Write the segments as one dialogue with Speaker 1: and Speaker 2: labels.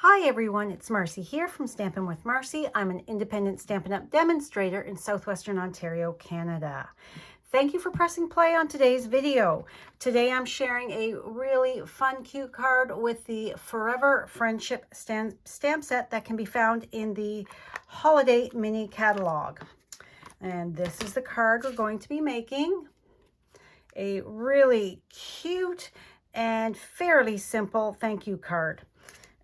Speaker 1: Hi everyone, it's Marcy here from Stampin' with Marcy. I'm an independent Stampin' Up! Demonstrator in Southwestern Ontario, Canada. Thank you for pressing play on today's video. Today I'm sharing a really fun, cute card with the Forever Friendship stamp set that can be found in the Holiday Mini Catalog. And this is the card we're going to be making. A really cute and fairly simple thank you card.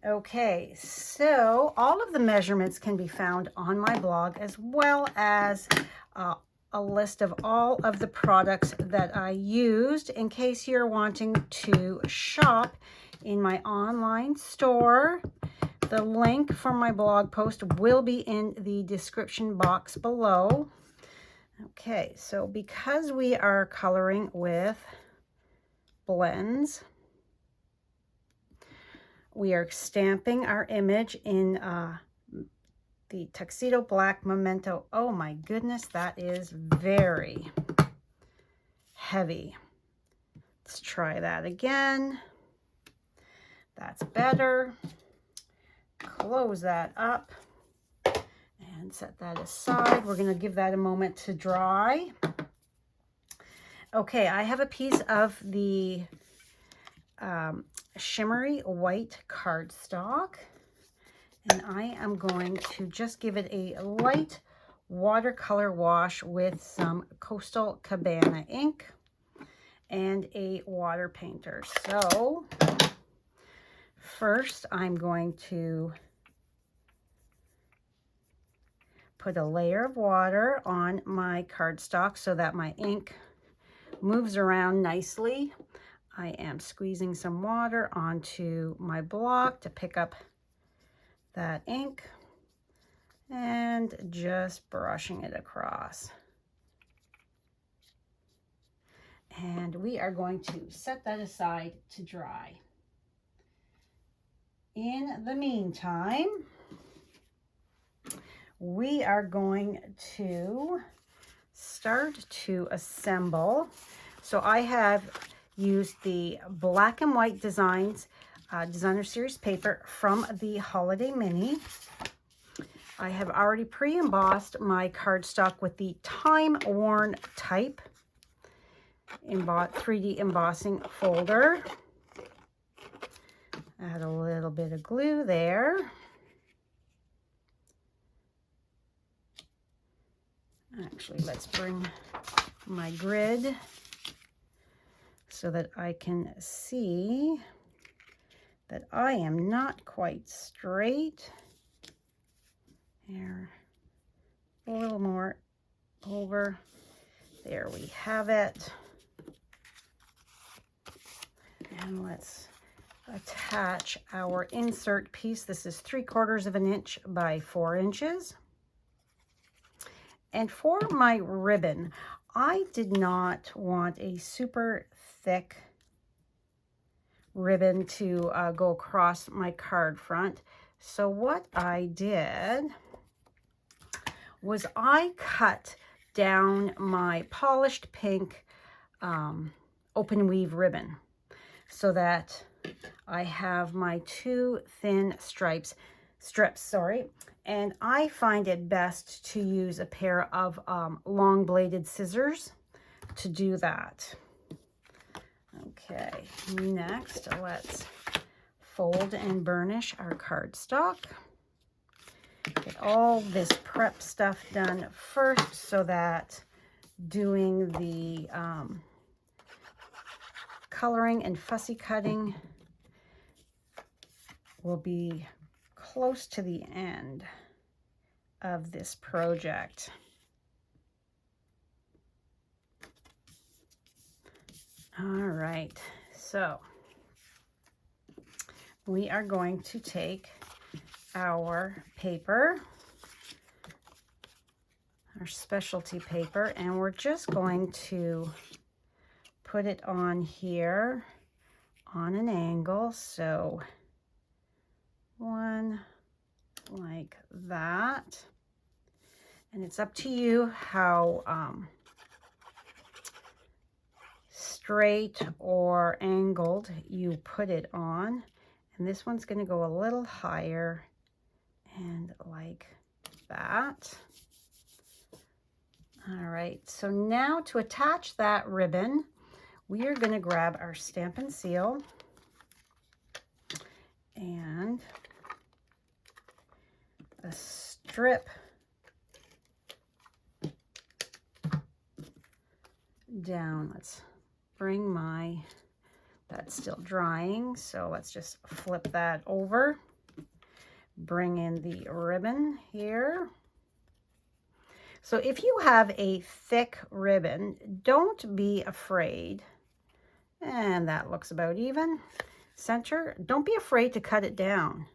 Speaker 1: Okay, so all of the measurements can be found on my blog, as well as a list of all of the products that I used in case you're wanting to shop in my online store. The link for my blog post will be in the description box below. Okay, so because we are coloring with blends, we are stamping our image in the Tuxedo Black Memento. Oh my goodness, that is very heavy. Let's try that again. That's better. Close that up and set that aside. We're going to give that a moment to dry. Okay, I have a piece of the shimmery white cardstock, and I am going to just give it a light watercolor wash with some Coastal Cabana ink and a water painter. So first I'm going to put a layer of water on my cardstock so that my ink moves around nicely. I am squeezing some water onto my block to pick up that ink and just brushing it across. And we are going to set that aside to dry. In the meantime, we are going to start to assemble. So I have used the black and white designs designer series paper from the Holiday Mini. I have already pre-embossed my cardstock with the time-worn type 3D embossing folder. Add a little bit of glue there. Actually, let's bring my grid so that I can see that I am not quite straight. There, a little more over. There we have it. And let's attach our insert piece. This is 3/4 of an inch by 4 inches. And for my ribbon, I did not want a super thick ribbon to go across my card front. So what I did was I cut down my polished pink open weave ribbon so that I have my 2 thin strips, and I find it best to use a pair of long bladed scissors to do that. Okay, next let's fold and burnish our cardstock. Get all this prep stuff done first so that doing the coloring and fussy cutting will be close to the end of this project. All right, so we are going to take our paper, our specialty paper, and we're just going to put it on here on an angle. So one like that, and it's up to you how straight or angled you put it on. And this one's going to go a little higher and like that. All right, so now to attach that ribbon, we are going to grab our Stampin' Seal and a strip down. Let's bring my, that's still drying, so let's just flip that over. Bring in the ribbon here. So if you have a thick ribbon, don't be afraid. And that looks about even. Center, don't be afraid to cut it down.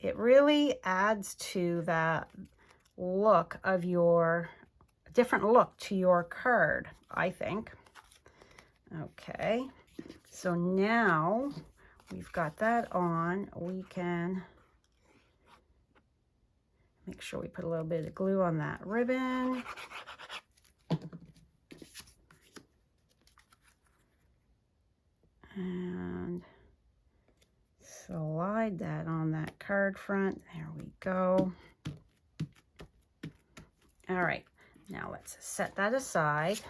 Speaker 1: It really adds to that look of your, different look to your card, I think. Okay, so now we've got that on, we can make sure we put a little bit of glue on that ribbon. And slide that on that card front. There we go. All right, now let's set that aside.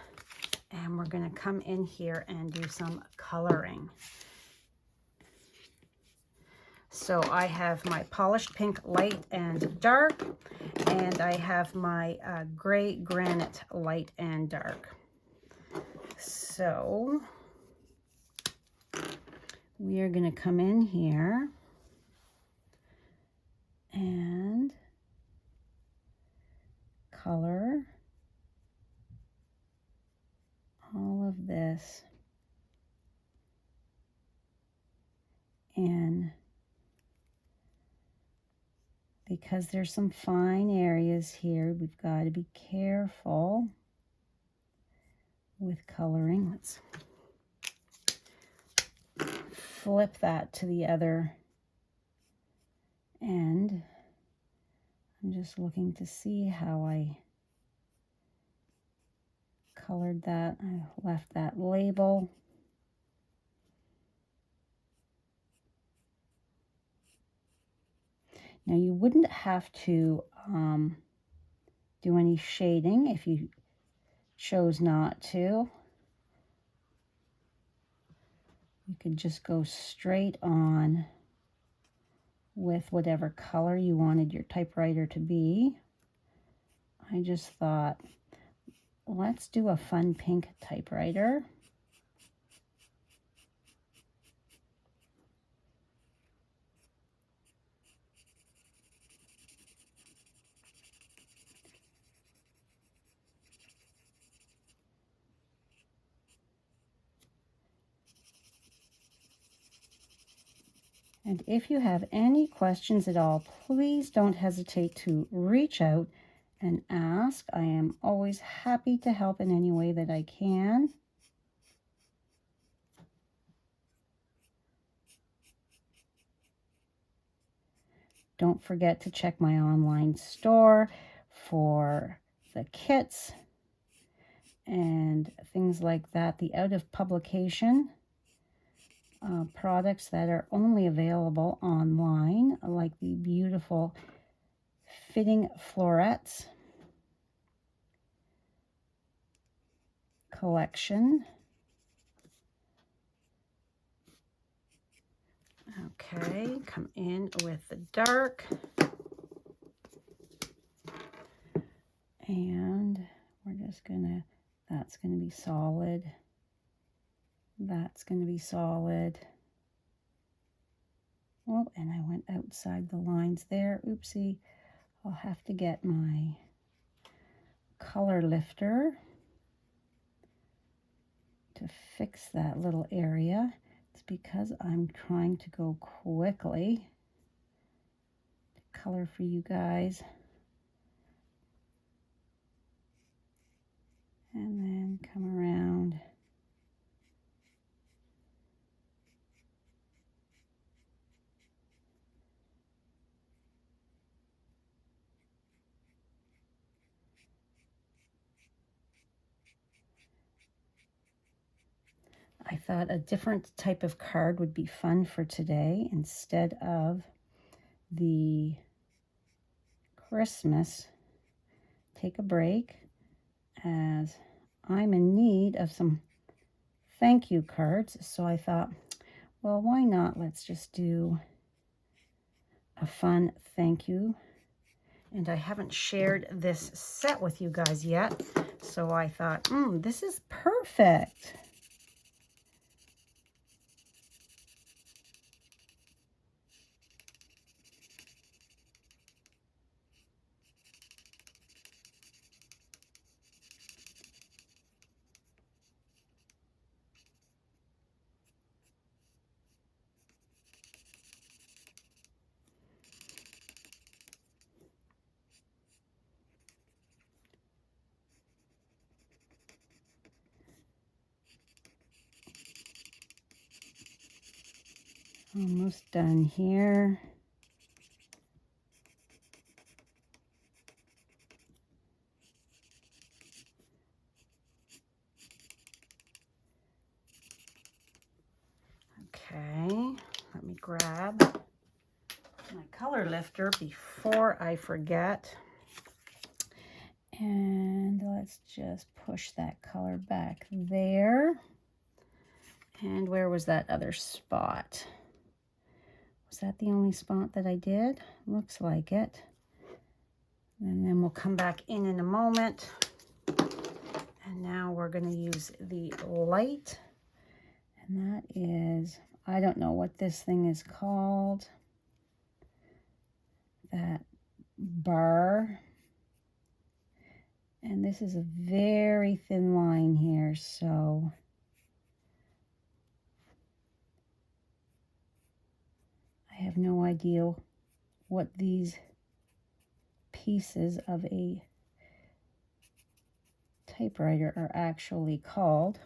Speaker 1: And we're going to come in here and do some coloring. So I have my polished pink light and dark, and I have my gray granite light and dark. So we are going to come in here and color all of this in. Because there's some fine areas here, we've got to be careful with coloring. Let's flip that to the other end. I'm just looking to see how I colored that. I left that label. Now you wouldn't have to do any shading if you chose not to. You could just go straight on with whatever color you wanted your typewriter to be. I just thought, let's do a fun pink typewriter. And if you have any questions at all, please don't hesitate to reach out and ask. I am always happy to help in any way that I can. Don't forget to check my online store for the kits and things like that, the out of publication products that are only available online, like the beautiful fitting florets collection. Okay, come in with the dark. And we're just gonna, that's gonna be solid. That's gonna be solid. Oh, and I went outside the lines there. Oopsie. I'll have to get my color lifter to fix that little area. It's because I'm trying to go quickly to color for you guys. And then come around. I thought a different type of card would be fun for today instead of the Christmas take a break, as I'm in need of some thank you cards. So I thought, well, why not? Let's just do a fun thank you. And I haven't shared this set with you guys yet. So I thought, this is perfect. Almost done here. Okay, let me grab my color lifter before I forget. And let's just push that color back there. And where was that other spot? Was that the only spot that I did? Looks like it. And then we'll come back in a moment. And now we're going to use the light. And that is, I don't know what this thing is called. That bar. And this is a very thin line here, so I have no idea what these pieces of a typewriter are actually called.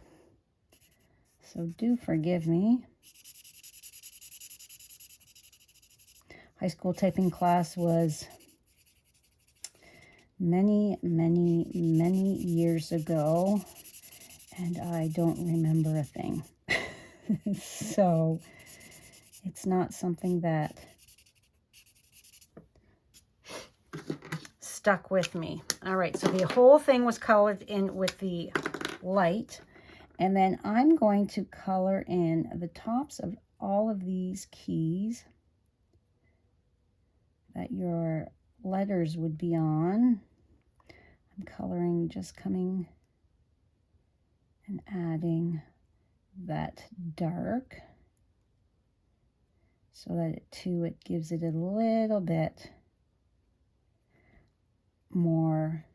Speaker 1: So do forgive me. High school typing class was many years ago, and I don't remember a thing. So it's not something that stuck with me. All right, so the whole thing was colored in with the light, and then I'm going to color in the tops of all of these keys that your letters would be on. I'm coloring, just coming and adding that dark so that it gives it a little bit more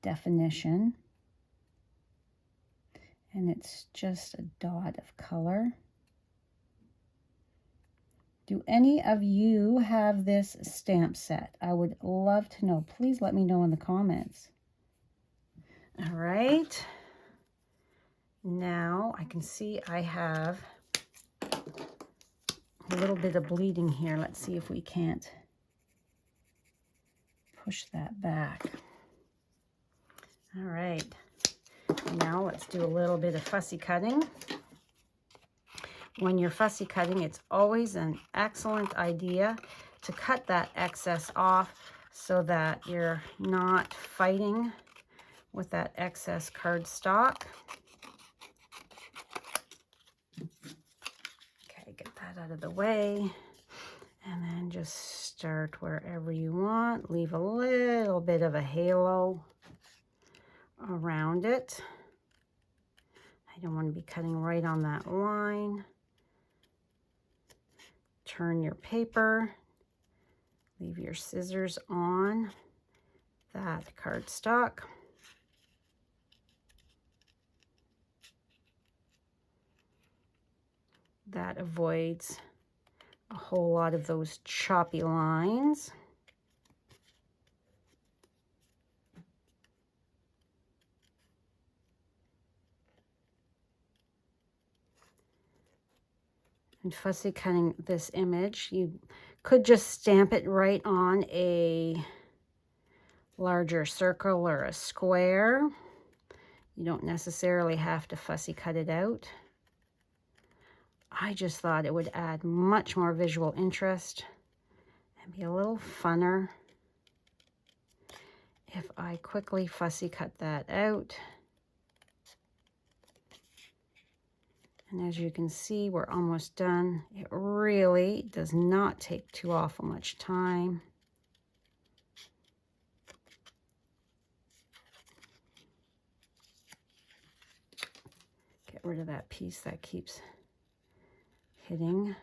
Speaker 1: definition. And it's just a dot of color. Do any of you have this stamp set? I would love to know. Please let me know in the comments. All right. Now I can see I have a little bit of bleeding here. Let's see if we can't push that back. All right. Now let's do a little bit of fussy cutting. When you're fussy cutting, it's always an excellent idea to cut that excess off so that you're not fighting with that excess cardstock. Okay, get that out of the way. And then just start wherever you want. Leave a little bit of a halo around it. I don't want to be cutting right on that line. Turn your paper, leave your scissors on that cardstock. That avoids a whole lot of those choppy lines. And fussy cutting this image, you could just stamp it right on a larger circle or a square. You don't necessarily have to fussy cut it out. I just thought it would add much more visual interest and be a little funner if I quickly fussy cut that out. And as you can see, we're almost done. It really does not take too awful much time. Get rid of that piece that keeps hitting.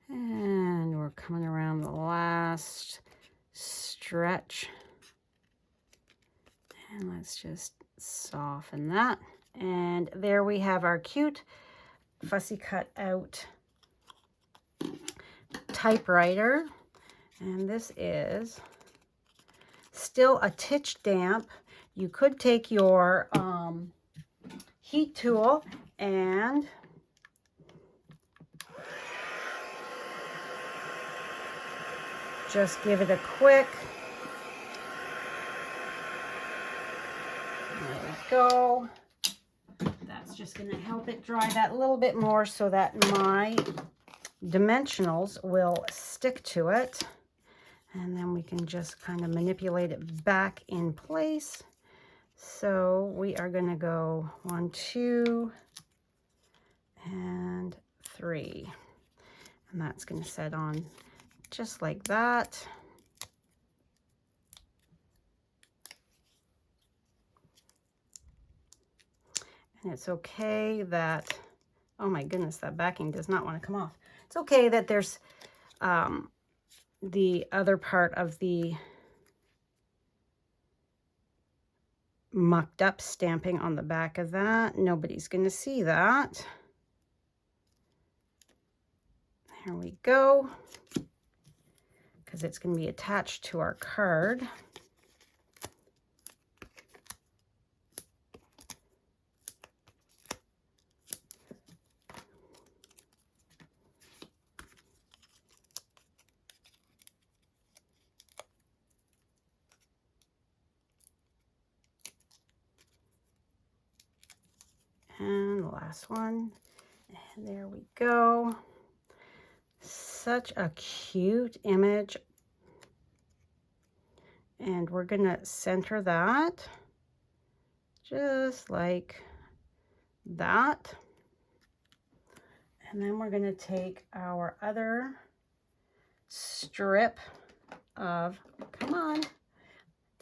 Speaker 1: And we're coming around the last stretch. And let's just soften that. And there we have our cute fussy cut out typewriter. And this is still a titch damp. You could take your heat tool and just give it a quick, there we go. That's just going to help it dry that a little bit more so that my dimensionals will stick to it. And then we can just kind of manipulate it back in place. So we are going to go 1, 2, and 3. And that's going to set on just like that. And it's okay that, oh my goodness, that backing does not want to come off. It's okay that there's the other part of the mucked up stamping on the back of that. Nobody's going to see that. There we go. Because it's going to be attached to our card. And the last one. And there we go. Such a cute image. And we're going to center that just like that. And then we're going to take our other strip of, come on,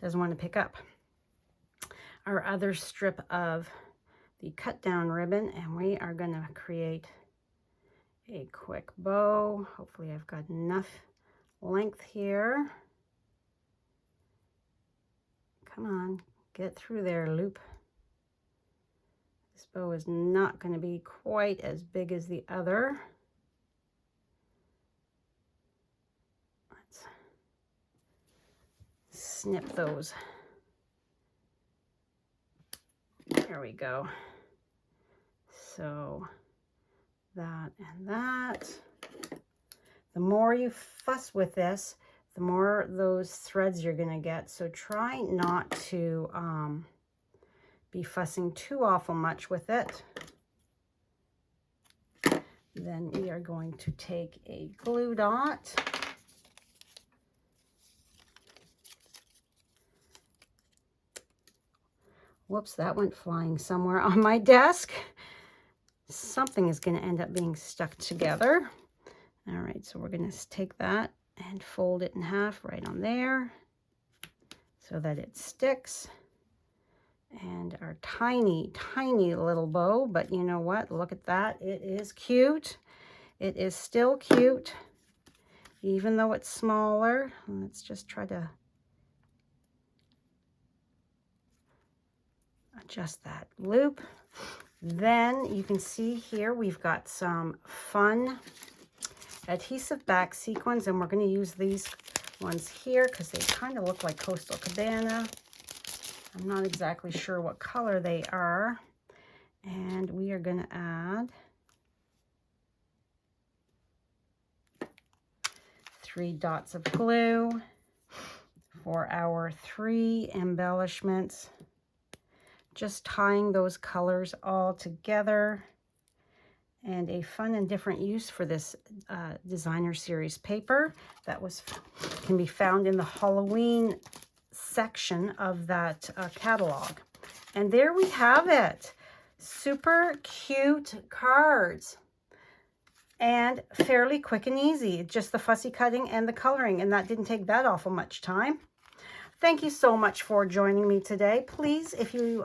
Speaker 1: doesn't want to pick up, our other strip of the cut down ribbon, and we are going to create a quick bow. Hopefully I've got enough length here. Come on, get through there, loop. This bow is not going to be quite as big as the other. Let's snip those. There we go. So that and that. The more you fuss with this, the more those threads you're going to get. So try not to be fussing too awful much with it. Then we are going to take a glue dot. Whoops, that went flying somewhere on my desk. Something is going to end up being stuck together. All right, so we're going to take that and fold it in half right on there so that it sticks. And our tiny, tiny little bow, but you know what? Look at that. It is cute. It is still cute, even though it's smaller. Let's just try to adjust that loop. Then you can see here we've got some fun adhesive back sequins, and we're going to use these ones here because they kind of look like Coastal Cabana. I'm not exactly sure what color they are. And we are going to add 3 dots of glue, for our 3 embellishments. Just tying those colors all together. And a fun and different use for this designer series paper that can be found in the Halloween section of that catalog. And there we have it. Super cute cards. And fairly quick and easy. Just the fussy cutting and the coloring. And that didn't take that awful much time. Thank you so much for joining me today. Please, if you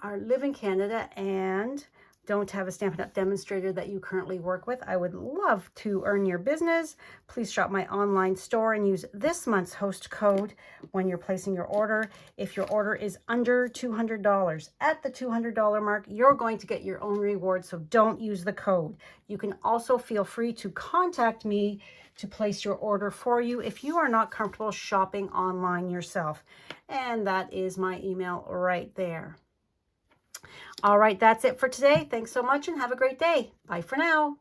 Speaker 1: live in Canada and don't have a Stampin' Up! Demonstrator that you currently work with, I would love to earn your business. Please shop my online store and use this month's host code when you're placing your order. If your order is under $200, at the $200 mark, you're going to get your own reward, so don't use the code. You can also feel free to contact me to place your order for you if you are not comfortable shopping online yourself. And that is my email right there. All right, that's it for today. Thanks so much and have a great day. Bye for now.